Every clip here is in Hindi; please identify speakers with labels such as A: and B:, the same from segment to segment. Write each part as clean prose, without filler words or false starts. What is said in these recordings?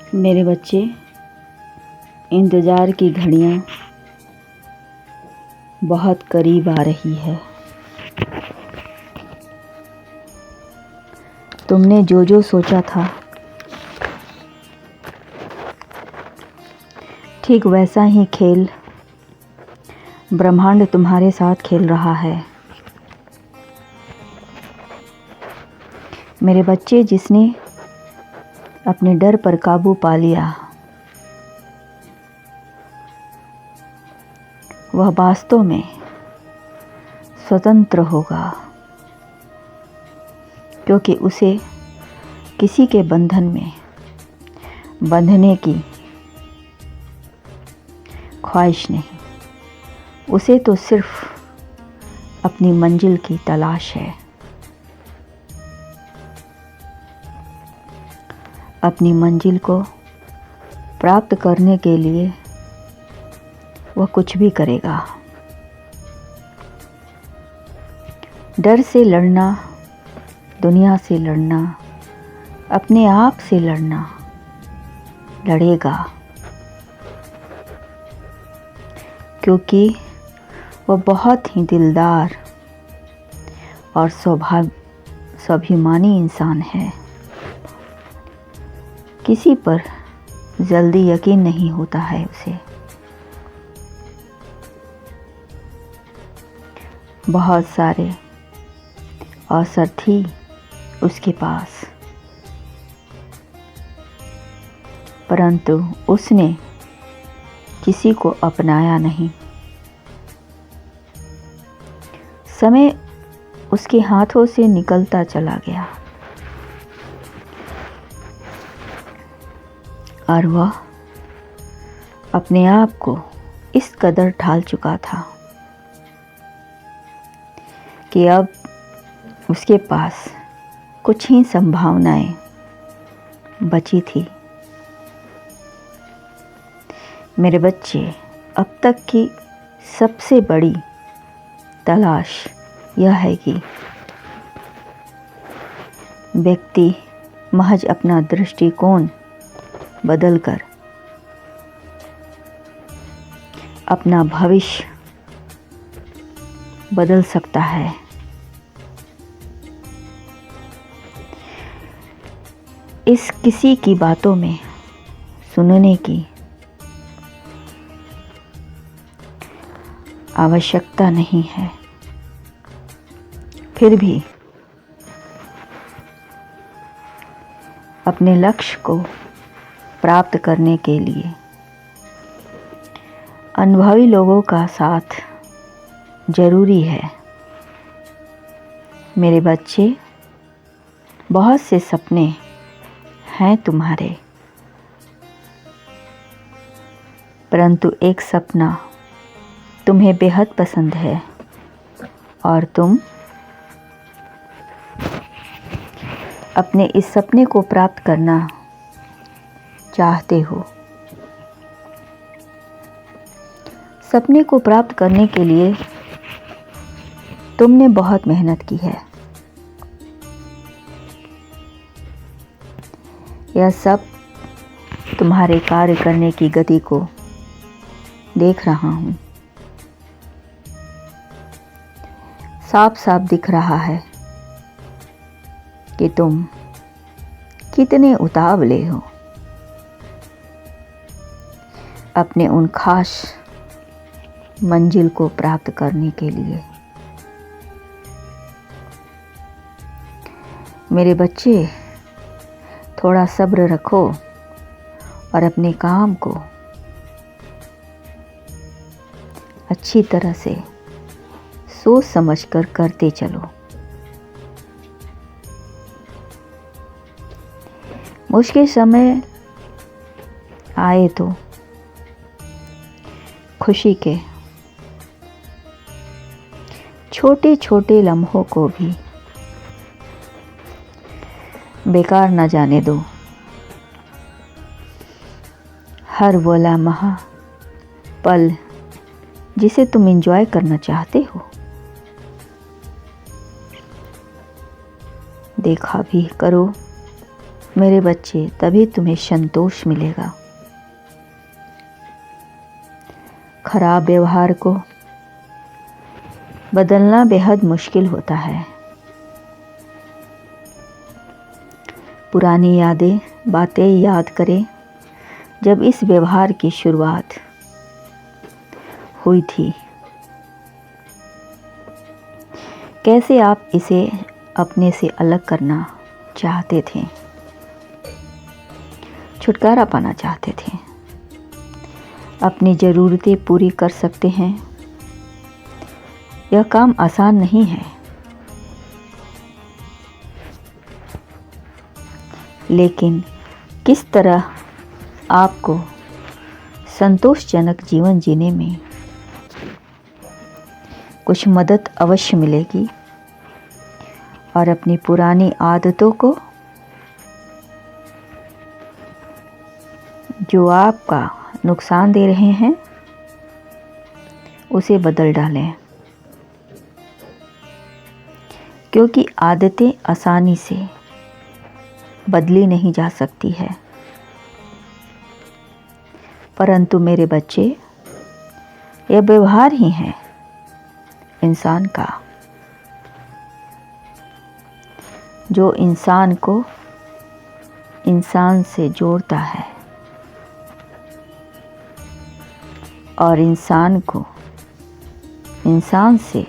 A: मेरे बच्चे, इंतज़ार की घड़ियाँ बहुत करीब आ रही है। तुमने जो जो सोचा था ठीक वैसा ही खेल ब्रह्मांड तुम्हारे साथ खेल रहा है। मेरे बच्चे, जिसने अपने डर पर काबू पा लिया वह वास्तव में स्वतंत्र होगा, क्योंकि उसे किसी के बंधन में बंधने की ख्वाहिश नहीं। उसे तो सिर्फ अपनी मंजिल की तलाश है। अपनी मंजिल को प्राप्त करने के लिए वह कुछ भी करेगा। डर से लड़ना, दुनिया से लड़ना, अपने आप से लड़ना, लड़ेगा, क्योंकि वह बहुत ही दिलदार और स्वाभिमानी इंसान है। किसी पर जल्दी यकीन नहीं होता है उसे। बहुत सारे अवसर थी उसके पास, परंतु उसने किसी को अपनाया नहीं। समय उसके हाथों से निकलता चला गया और वह अपने आप को इस कदर ढाल चुका था कि अब उसके पास कुछ ही संभावनाएं बची थी। मेरे बच्चे, अब तक की सबसे बड़ी तलाश यह है कि व्यक्ति महज अपना दृष्टिकोण बदलकर अपना भविष्य बदल सकता है। इस किसी की बातों में सुनने की आवश्यकता नहीं है। फिर भी अपने लक्ष्य को प्राप्त करने के लिए अनुभवी लोगों का साथ जरूरी है। मेरे बच्चे, बहुत से सपने हैं तुम्हारे, परंतु एक सपना तुम्हें बेहद पसंद है और तुम अपने इस सपने को प्राप्त करना चाहते हो। सपने को प्राप्त करने के लिए तुमने बहुत मेहनत की है। यह सब तुम्हारे कार्य करने की गति को देख रहा हूं। साफ साफ दिख रहा है कि तुम कितने उतावले हो अपने उन खास मंजिल को प्राप्त करने के लिए। मेरे बच्चे, थोड़ा सब्र रखो और अपने काम को अच्छी तरह से सोच समझकर करते चलो। मुश्किल समय आए तो खुशी के छोटे छोटे लम्हों को भी बेकार न जाने दो। हर वो लम्हा पल जिसे तुम एंजॉय करना चाहते हो, देखा भी करो, मेरे बच्चे, तभी तुम्हें संतोष मिलेगा। खराब व्यवहार को बदलना बेहद मुश्किल होता है। पुरानी बातें याद करें जब इस व्यवहार की शुरुआत हुई थी। कैसे आप इसे अपने से अलग करना चाहते थे, छुटकारा पाना चाहते थे। अपनी ज़रूरतें पूरी कर सकते हैं। यह काम आसान नहीं है, लेकिन किस तरह आपको संतोषजनक जीवन जीने में कुछ मदद अवश्य मिलेगी। और अपनी पुरानी आदतों को, जो आपका नुकसान दे रहे हैं, उसे बदल डालें, क्योंकि आदतें आसानी से बदली नहीं जा सकती है। परंतु मेरे बच्चे, यह व्यवहार ही है इंसान का, जो इंसान को इंसान से जोड़ता है और इंसान को इंसान से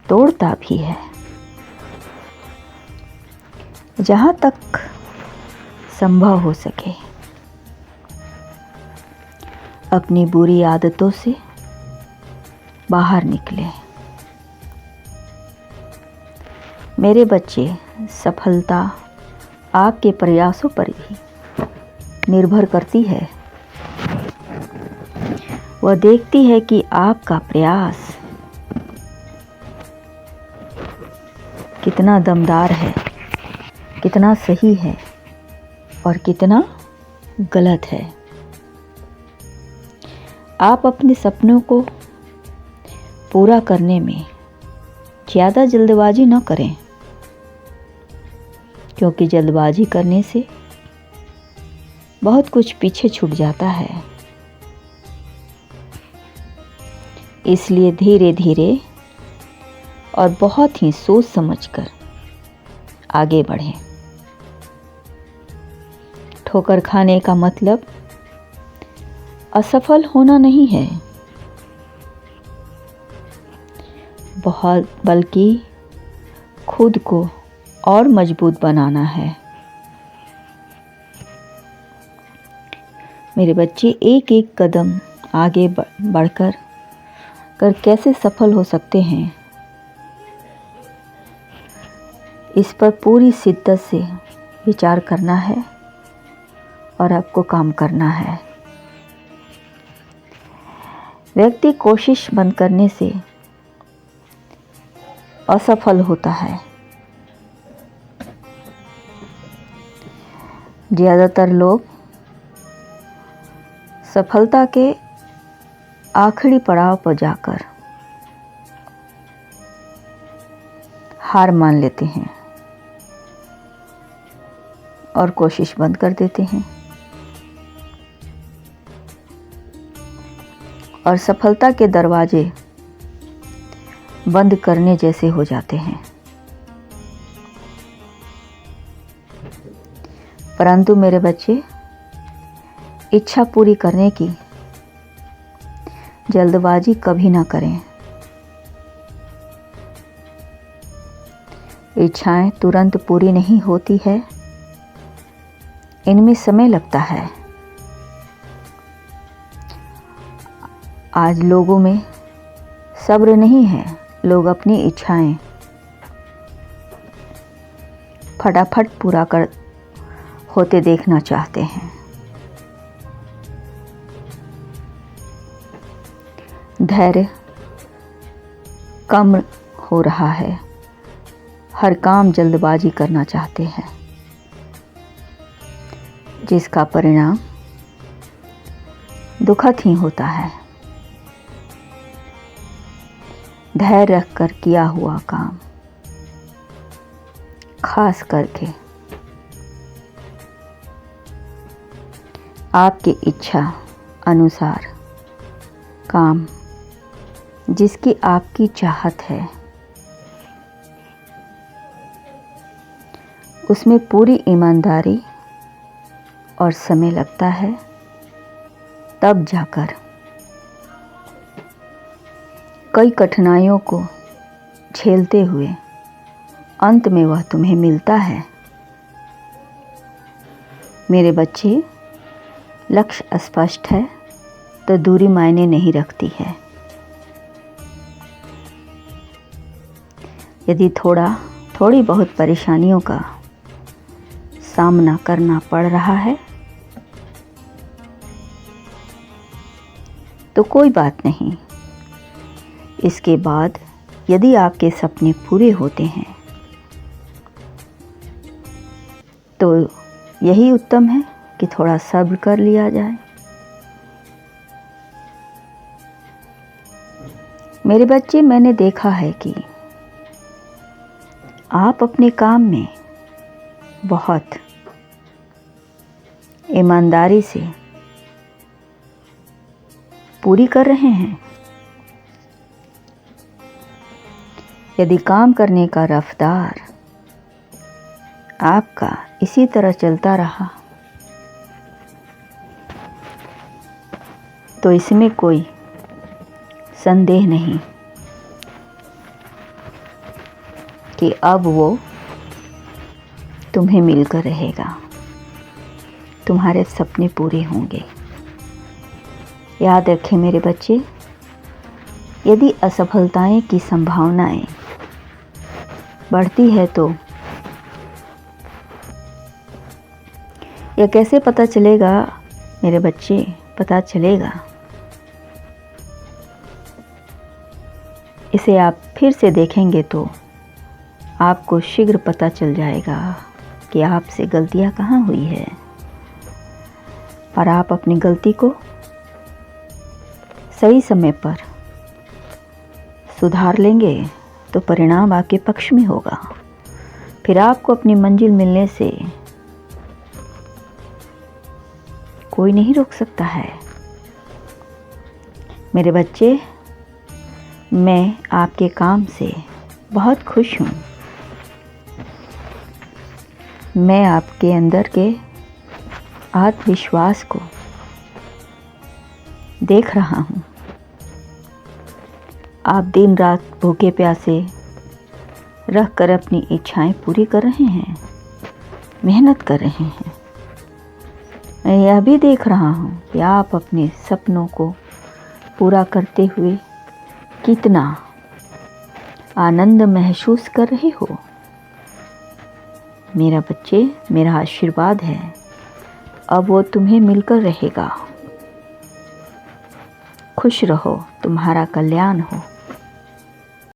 A: तोड़ता भी है। जहाँ तक संभव हो सके अपनी बुरी आदतों से बाहर निकले। मेरे बच्चे, सफलता आपके प्रयासों पर भी निर्भर करती है। वह देखती है कि आपका प्रयास कितना दमदार है, कितना सही है और कितना गलत है। आप अपने सपनों को पूरा करने में ज़्यादा जल्दबाजी न करें, क्योंकि जल्दबाजी करने से बहुत कुछ पीछे छूट जाता है। इसलिए धीरे धीरे और बहुत ही सोच समझकर आगे बढ़ें। ठोकर खाने का मतलब असफल होना नहीं है, बल्कि खुद को और मजबूत बनाना है। मेरे बच्चे, एक एक कदम आगे बढ़कर कैसे सफल हो सकते हैं, इस पर पूरी शिद्दत से विचार करना है और आपको काम करना है। व्यक्ति कोशिश बंद करने से असफल होता है। ज़्यादातर लोग सफलता के आखिरी पड़ाव पर जाकर हार मान लेते हैं और कोशिश बंद कर देते हैं, और सफलता के दरवाजे बंद करने जैसे हो जाते हैं। परंतु मेरे बच्चे, इच्छा पूरी करने की जल्दबाजी कभी ना करें। इच्छाएं तुरंत पूरी नहीं होती है, इनमें समय लगता है। आज लोगों में सब्र नहीं है। लोग अपनी इच्छाएं फटाफट पूरा कर होते देखना चाहते हैं। धैर्य कम हो रहा है। हर काम जल्दबाजी करना चाहते हैं, जिसका परिणाम दुखद ही होता है। धैर्य रखकर किया हुआ काम खास करके आपकी इच्छा अनुसार काम जिसकी आपकी चाहत है उसमें पूरी ईमानदारी और समय लगता है, तब जाकर कई कठिनाइयों को झेलते हुए अंत में वह तुम्हें मिलता है। मेरे बच्चे, लक्ष्य स्पष्ट है तो दूरी मायने नहीं रखती है। यदि थोड़ी बहुत परेशानियों का सामना करना पड़ रहा है तो कोई बात नहीं। इसके बाद यदि आपके सपने पूरे होते हैं तो यही उत्तम है कि थोड़ा सब्र कर लिया जाए। मेरे बच्चे, मैंने देखा है कि आप अपने काम में बहुत ईमानदारी से पूरी कर रहे हैं। यदि काम करने का रफ्तार आपका इसी तरह चलता रहा तो इसमें कोई संदेह नहीं कि अब वो तुम्हें मिलकर रहेगा, तुम्हारे सपने पूरे होंगे। याद रखें मेरे बच्चे, यदि असफलताएं की संभावनाएं बढ़ती है तो यह कैसे पता चलेगा मेरे बच्चे? पता चलेगा, इसे आप फिर से देखेंगे तो आपको शीघ्र पता चल जाएगा कि आपसे गलतियां कहाँ हुई है, और आप अपनी गलती को सही समय पर सुधार लेंगे तो परिणाम आपके पक्ष में होगा। फिर आपको अपनी मंजिल मिलने से कोई नहीं रोक सकता है। मेरे बच्चे, मैं आपके काम से बहुत खुश हूँ। मैं आपके अंदर के आत्मविश्वास को देख रहा हूँ। आप दिन रात भूखे प्यासे रह कर अपनी इच्छाएं पूरी कर रहे हैं, मेहनत कर रहे हैं। मैं यह भी देख रहा हूँ कि आप अपने सपनों को पूरा करते हुए कितना आनंद महसूस कर रहे हो। मेरा बच्चे, मेरा आशीर्वाद है, अब वो तुम्हें मिलकर रहेगा। खुश रहो, तुम्हारा कल्याण हो।